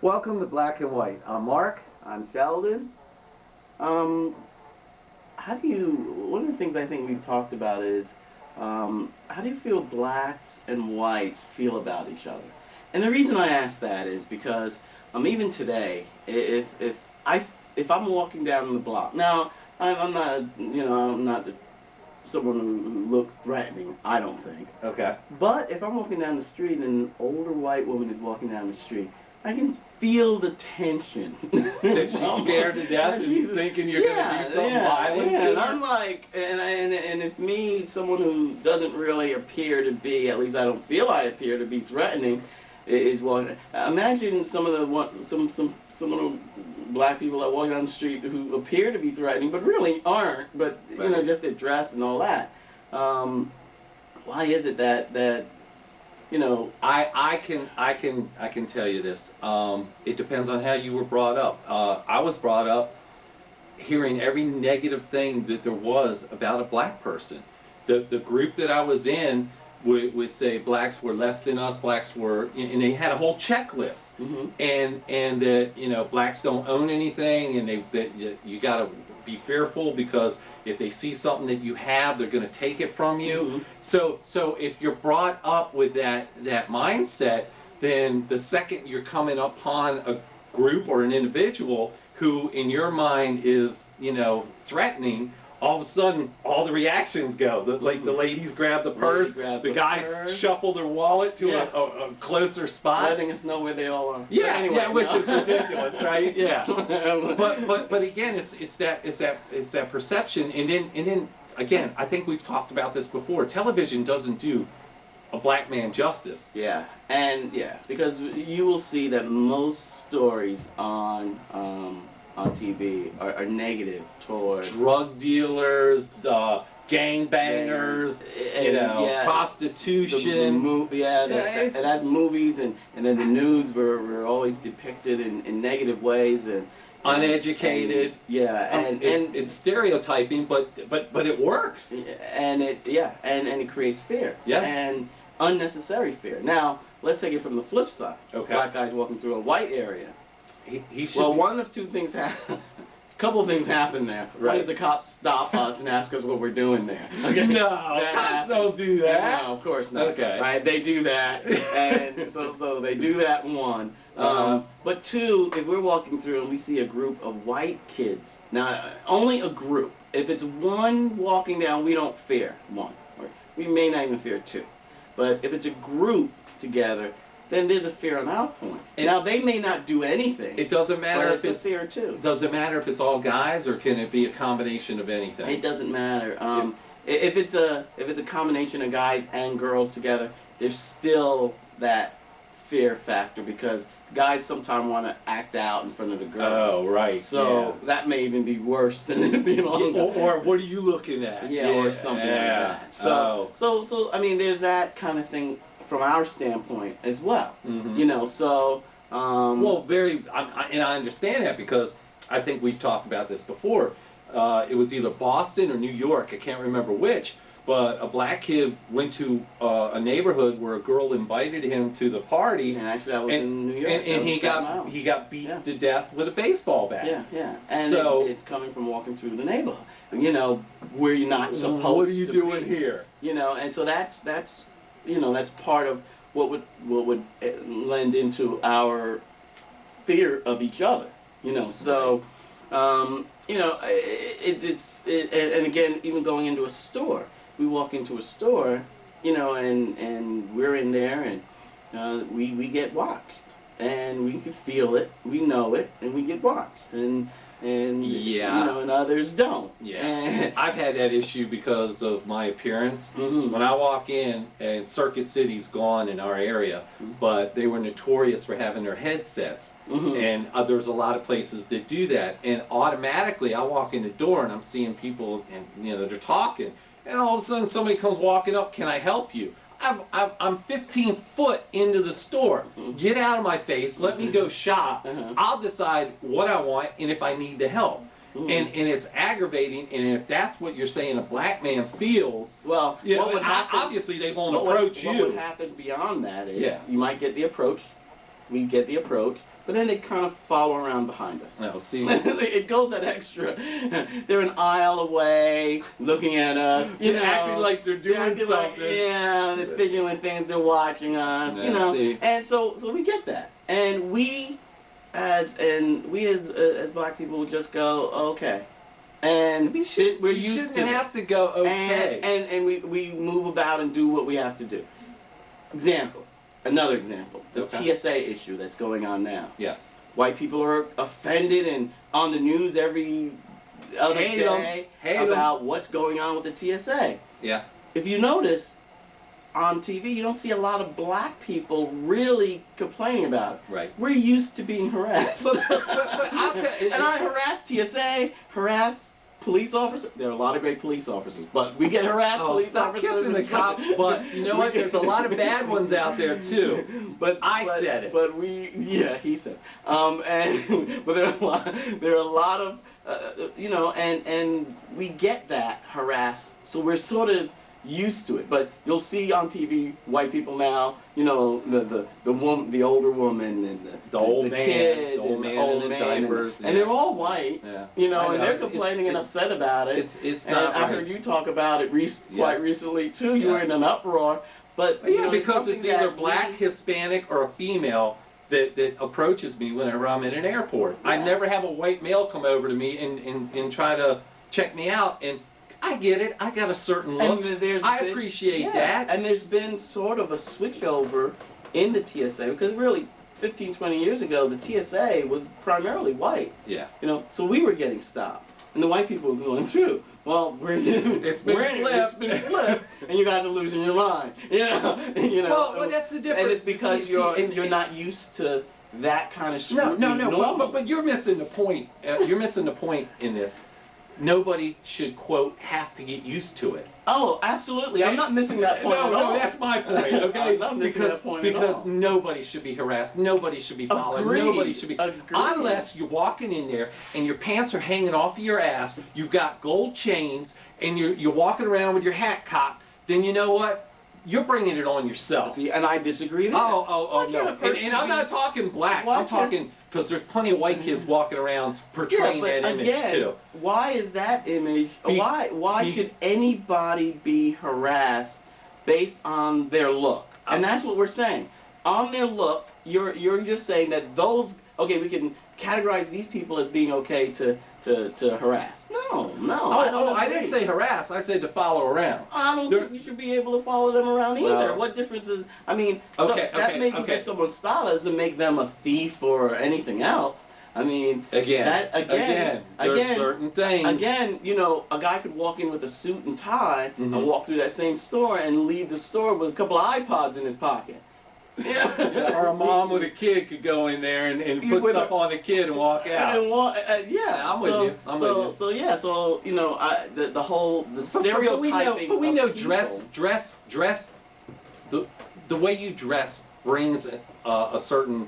Welcome to Black and White. I'm Mark. I'm Sheldon. Um, how do you? One of the things I think we've talked about is how do you feel blacks and whites feel about each other? And the reason I ask that is because even today, if I'm walking down the block now, I'm not I'm not someone who looks threatening. I don't think. Okay. But if I'm walking down the street and an older white woman is walking down the street, I can feel the tension. That she's scared to death and she's thinking you're going to do something violent. Yeah, and I'm like, and if me, someone who doesn't really appear to be, at least I don't feel I appear to be threatening, is one. Imagine some of the some of the black people that walk down the street who appear to be threatening, but really aren't. But Right. just their dress and all that. Why is it that I can tell you this. It depends on how you were brought up. I was brought up hearing every negative thing that there was about a black person. The group that I was in would say blacks were less than us, blacks were, and they had a whole checklist, Mhm. and that blacks don't own anything, and that you got to be fearful because if they see something that you have, they're going to take it from you. Mhm. So if you're brought up with that mindset, then the second you're coming upon a group or an individual who in your mind is threatening, all of a sudden all the reactions go. Like the ladies grab the purse, the guys shuffle their wallet to Yeah. a closer spot. letting us know where they all are. Yeah, But anyway, yeah, which no. is ridiculous, right? Yeah. But again, it's that perception, and then again, I think we've talked about this before. Television doesn't do a black man justice. Because you will see that most stories on TV are negative toward Drug dealers, gangbangers, prostitution. It has movies and then the news were always depicted in negative ways and Uneducated. and it's stereotyping, but it works. and it creates fear. Yes. And unnecessary fear. Now let's take it from the flip side. Okay. Black guys walking through a white area. He should. Well, one of two things happen. A couple of things happen there. One Right. is the cops stop us and ask us what we're doing there. No, That cops happens. don't do that. No, of course not. Okay. Right? They do that, and so they do that. One. Uh-huh. But two, if we're walking through and we see a group of white kids, now only a group. If it's one walking down, we don't fear one. Or we may not even fear two. But if it's a group together, then there's a fear on our point. Now they may not do anything. It doesn't matter but if it's a fear too. Does it matter if it's all guys, or can it be a combination of anything? It doesn't matter. If it's a combination of guys and girls together, there's still that fear factor because guys sometimes want to act out in front of the girls. Oh, right. So that may even be worse than it being on. Or what are you looking at? Or something like that. So I mean, there's that kind of thing from our standpoint as well. Mhm. Well, and I understand that because I think we've talked about this before. It was either Boston or New York, I can't remember which, but a black kid went to a neighborhood where a girl invited him to the party, And actually, I was in New York. and he got beaten to death with a baseball bat. And So it's coming from walking through the neighborhood, where you're not supposed to what are you doing be. here? And so that's part of what would lend into our fear of each other. So and again, even going into a store, we walk into a store, and we're in there, and we get watched, and we can feel it, we know it, and we get watched, and and others don't. Yeah, I've had that issue because of my appearance. Mhm. When I walk in, and Circuit City's gone in our area, but they were notorious for having their headsets. Mhm. And there's a lot of places that do that. And automatically, I walk in the door and I'm seeing people, and they're talking, and all of a sudden somebody comes walking up. Can I help you? I'm 15 foot into the store. Get out of my face. Let me go shop. Uh-huh. I'll decide what I want and if I need the help. And it's aggravating. And if that's what you're saying, a black man feels. Well, what would happen? Obviously, they won't What approach you. would happen beyond that is Yeah. you might get the approach, we get the approach, but then they kind of follow around behind us. No, see, It goes that extra. They're an aisle away, looking at us. they're acting like they're doing acting something. like, yeah, they're fidgeting with things. They're watching us. No, You know, see. and so we get that, and we as black people just go okay, and we're you used shouldn't to have this. to go okay. And we move about and do what we have to do. Another example, the Okay. TSA issue that's going on now. Yes. White people are offended and on the news every other Hate 'em. day Hate 'em. about what's going on with the TSA. Yeah. If you notice, on TV, you don't see a lot of black people really complaining about it. Right. We're used to being harassed. But I'll tell you- and I harass TSA, harass police officers. There are a lot of great police officers, but we get harassed Oh, police stop officers. kissing the cops' butts. You know what? There's a lot of bad ones out there, too. But I said it. But he said. And but there are a lot of you know, and we get that harassed, so we're sort of used to it. But you'll see on TV white people now, you know, the older woman and the old man, kid, the old and man old in the man, diapers, and yeah. they're all white, Yeah. you know, I and they're It's- complaining and it's- upset about it. It's And not I right. heard you talk about it quite Yes. recently too. You were Yes. in an uproar, but you Yeah, know, because something it's either that black, we- Hispanic, or a female that approaches me whenever I'm in an airport. I Yeah. never have a white male come over to me and try to check me out. And I get it. I got a certain look. And there's I been- appreciate yeah, that. And there's been sort of a switchover in the TSA because really 15, 20 years ago, the TSA was primarily white. Yeah. You know, so we were getting stopped, and the white people were going through. Well, It's been it's been flipped, and you guys are losing your mind. You know. Well, that's the difference. And it's because See, you're not used to that kind of No, scrutiny. no, no. normally. But you're missing the point. You're missing the point in this. Nobody should, quote, have to get used to it. Oh, absolutely. I'm not missing that point No, at no, all. that's my point, okay? I'm not missing that point at because all. nobody should be harassed. Nobody should be followed. Agreed. Nobody should be. Agreed. Unless you're walking in there and your pants are hanging off of your ass, you've got gold chains, and you're walking around with your hat cocked, then you know what? You're bringing it on yourself. See, and I disagree there. Oh, Why can't no. a person And I'm not be- talking black. Why I'm can't- talking, because there's plenty of white kids walking around portraying but that image, again, too. why is that image? Be- why be- should anybody be harassed based on their look? And that's what we're saying. On their look, you're just saying that those. Okay, we can categorize these people as being okay to harass. No, I didn't say harass. I said to follow around. I don't There- think you should be able to follow them around either. Well- What difference is? I mean, Okay, that okay, may be okay. just someone's style. Doesn't make them a thief or anything else. I mean, Again, there's certain things. Again, you know, a guy could walk in with a suit and tie Mhm. and walk through that same store and leave the store with a couple of iPods in his pocket. Or a mom with a kid could go in there and put With stuff a- on the kid and walk out. And Yeah, I'm with so, you. I'm so, with you. So yeah, so you know, the whole stereotyping. But we know of people. dress. The way you dress brings a certain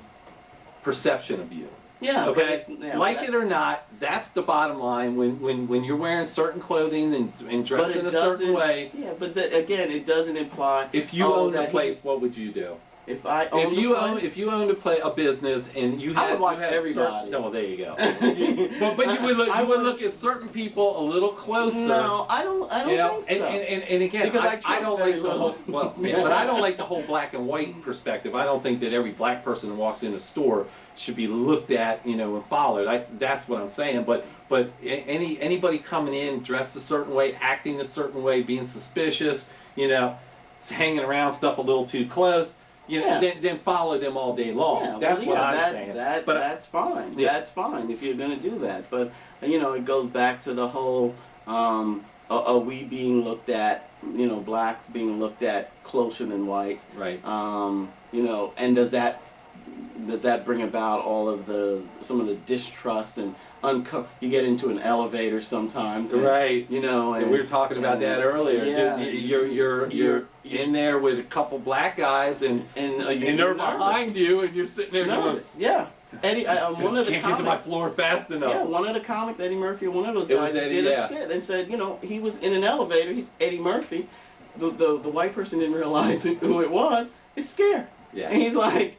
perception of you. Yeah. but Okay, it's- yeah, like but it or not, that's the bottom line. When you're wearing certain clothing and but dressed it in a certain doesn't- way, Yeah, but again, it doesn't imply. if you oh, owned a that place, what would you do? If I owned If you owned a business and you I had would watch you had everybody. No, there you go. but but you would look at certain people a little closer. No, I don't You know, think so. and again, Because I I trust don't very like the little. whole, well, yeah, but I don't like the whole black and white perspective. I don't think that every black person who walks in a store should be looked at, you know, and followed. That's what I'm saying. But anybody coming in dressed a certain way, acting a certain way, being suspicious, you know, hanging around stuff a little too close, you know, Yeah. then follow them all day long. Yeah, That's well, what yeah, I'm saying. But that's fine. Yeah. That's fine if you're going to do that. But you know, it goes back to the whole are we being looked at? You know, blacks being looked at closer than whites. right. You know, and does that bring about all of some of the distrust and you get into an elevator sometimes. And, Right. You know, And we were talking about that earlier. Yeah. You're in there with a couple black guys and and they're nervous. behind you and you're sitting there going, Nervous. Yeah. Eddie, one of the can't get to my comics. floor fast enough. Yeah, one of the comics, Eddie Murphy, one of those It was guys Eddie, did yeah. a skit and said, you know, he was in an elevator. He's Eddie Murphy. The white person didn't realize who it was. He's scared. Yeah. And he's like,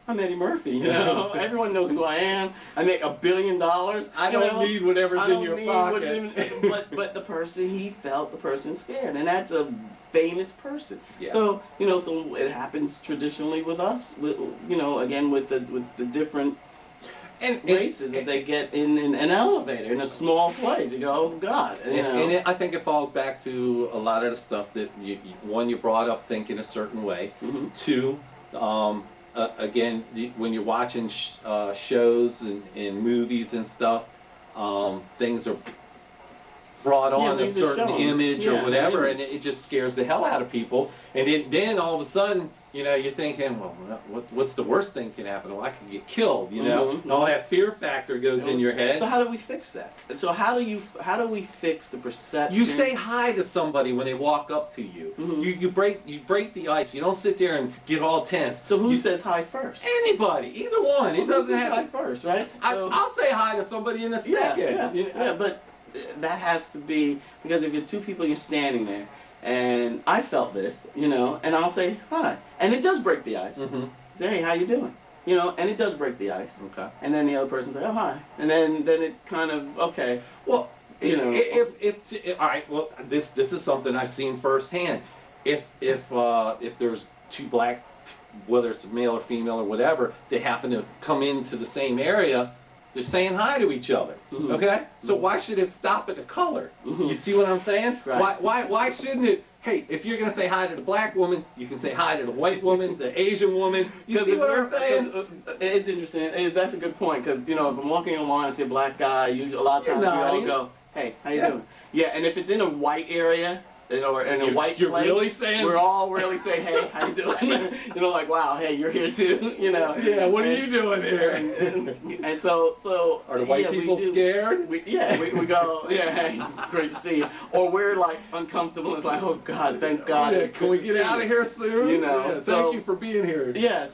I'm Eddie Murphy. You know, everyone knows who I am. I make $1 billion. I don't need whatever's in your pocket. But the person, he felt the person scared, and that's a famous person. Yeah. So so it happens traditionally with us. Again with the different races as they get in an elevator in a small place. You go, oh God. I think it falls back to a lot of the stuff that one, you're brought up thinking a certain way. Mm-hmm. Two, again, when you're watching shows and movies and stuff, things are brought on a certain image or whatever, and it just scares the hell out of people. And then all of a sudden, you're thinking, well, what's the worst thing can happen? Well, I could get killed, Mm-hmm. And all that fear factor goes in your head. So how do we fix that? So how do we fix the perception? You say hi to somebody when they walk up to you. Mm-hmm. You break the ice. You don't sit there and get all tense. So who says hi first? Anybody, either one. It doesn't have hi first, right? I'll say hi to somebody in a second. Yeah, but that has to be, because if you're two people, you're standing there, and I felt this, and I'll say hi, and it does break the ice. Mm-hmm. Say, hey, how you doing? And it does break the ice. Okay. And then the other person say, oh, hi, and then it kind of, okay. Well, if all right, well, this is something I've seen firsthand. If there's two black, whether it's male or female or whatever, they happen to come into the same area, they're saying hi to each other. Mm-hmm. Okay? So why should it stop at the color? Mm-hmm. You see what I'm saying? Right. Why shouldn't it? Hey, if you're gonna say hi to the black woman, you can say hi to the white woman, the Asian woman. You see what I'm saying? It's interesting. That's a good point, because if I'm walking along and I see a black guy, usually a lot of times we all go, hey, how you doing? Yeah, and if it's in a white area, or in a white you're place, really saying, we're all really saying, hey, how you doing? Like, wow, hey, you're here too. Yeah, what are you doing here? And so are the white people scared? We go, yeah, hey, great to see you. Or we're like uncomfortable. It's like, oh God, thank God. Yeah, can we get out of here soon? Thank you for being here. Yeah,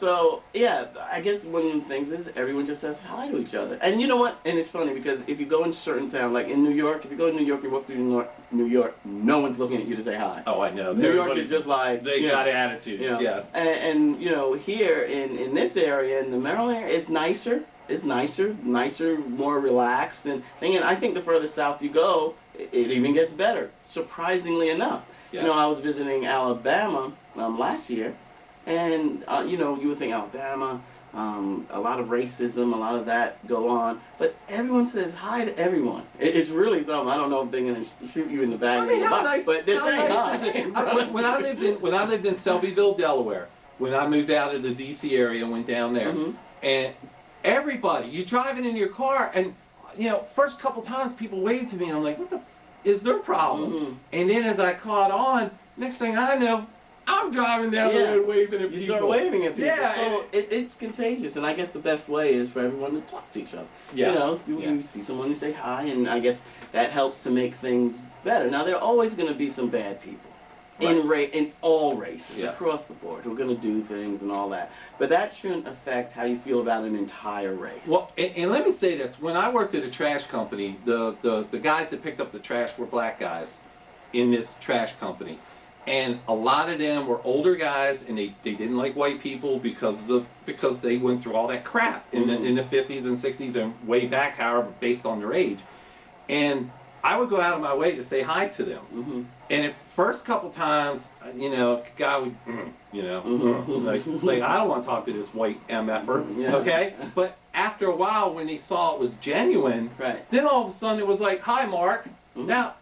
I guess one of the things is everyone just says hi to each other. And you know what? And it's funny, because if you go in certain towns, like in New York, if you go to New York, you walk through New York, no one's looking at you to say hi. Oh, I know. New York is just like, they got attitudes. Yes. And here in this area, in the Maryland area, it's nicer. It's nicer, more relaxed, and I think the further south you go, it even gets better. Surprisingly enough, yes. I was visiting Alabama last year, and you would think Alabama, a lot of racism, a lot of that go on, but everyone says hi to everyone. It's really something. I don't know if they're gonna shoot you in the back, but they're saying hi. When I lived in Selbyville, Delaware, when I moved out of the D.C. area and went down there, Mm-hmm. and everybody, you're driving in your car, and first couple times people waved to me, and I'm like, what the is their problem? Mm-hmm. And then as I caught on, next thing I know, I'm driving down the road waving at people. You start waving at people. Yeah, so it's contagious, and I guess the best way is for everyone to talk to each other. Yeah. You see someone, you say hi, and I guess that helps to make things better. Now, there are always going to be some bad people. Right. In all races, Yes. across the board, who are going to do things and all that. But that shouldn't affect how you feel about an entire race. Well, and let me say this. When I worked at a trash company, the guys that picked up the trash were black guys in this trash company. And a lot of them were older guys, and they didn't like white people because they went through all that crap in the 50s and 60s and way back, however, based on their age. And I would go out of my way to say hi to them. Mm-hmm. And at first couple times, guy would, like I don't want to talk to this white MFer, Yeah. okay? But after a while, when they saw it was genuine, Right. then all of a sudden it was like, hi, Mark. Mhm. Now,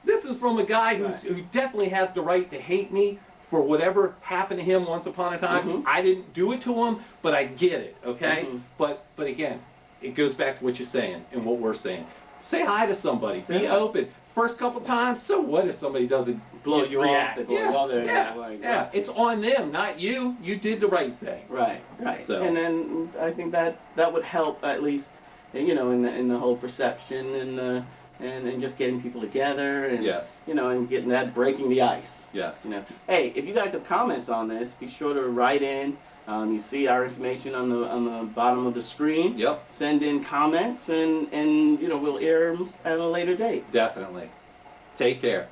this is from a guy who definitely has the right to hate me for whatever happened to him once upon a time. Mhm. I didn't do it to him, but I get it, okay? Mhm. But again, it goes back to what you're saying and what we're saying. Say hi to somebody. Be Yeah. open. First couple times, so what if somebody doesn't Blow you off, they blow you off there, yeah. It's on them, not you. You did the right thing. Right. So. And then I think that would help, at least, in the whole perception and just getting people together, and Yes. and getting that, breaking the ice. Yes. Hey, if you guys have comments on this, be sure to write in. You see our information on the bottom of the screen. Yep. Send in comments, and we'll air them at a later date. Definitely. Take care.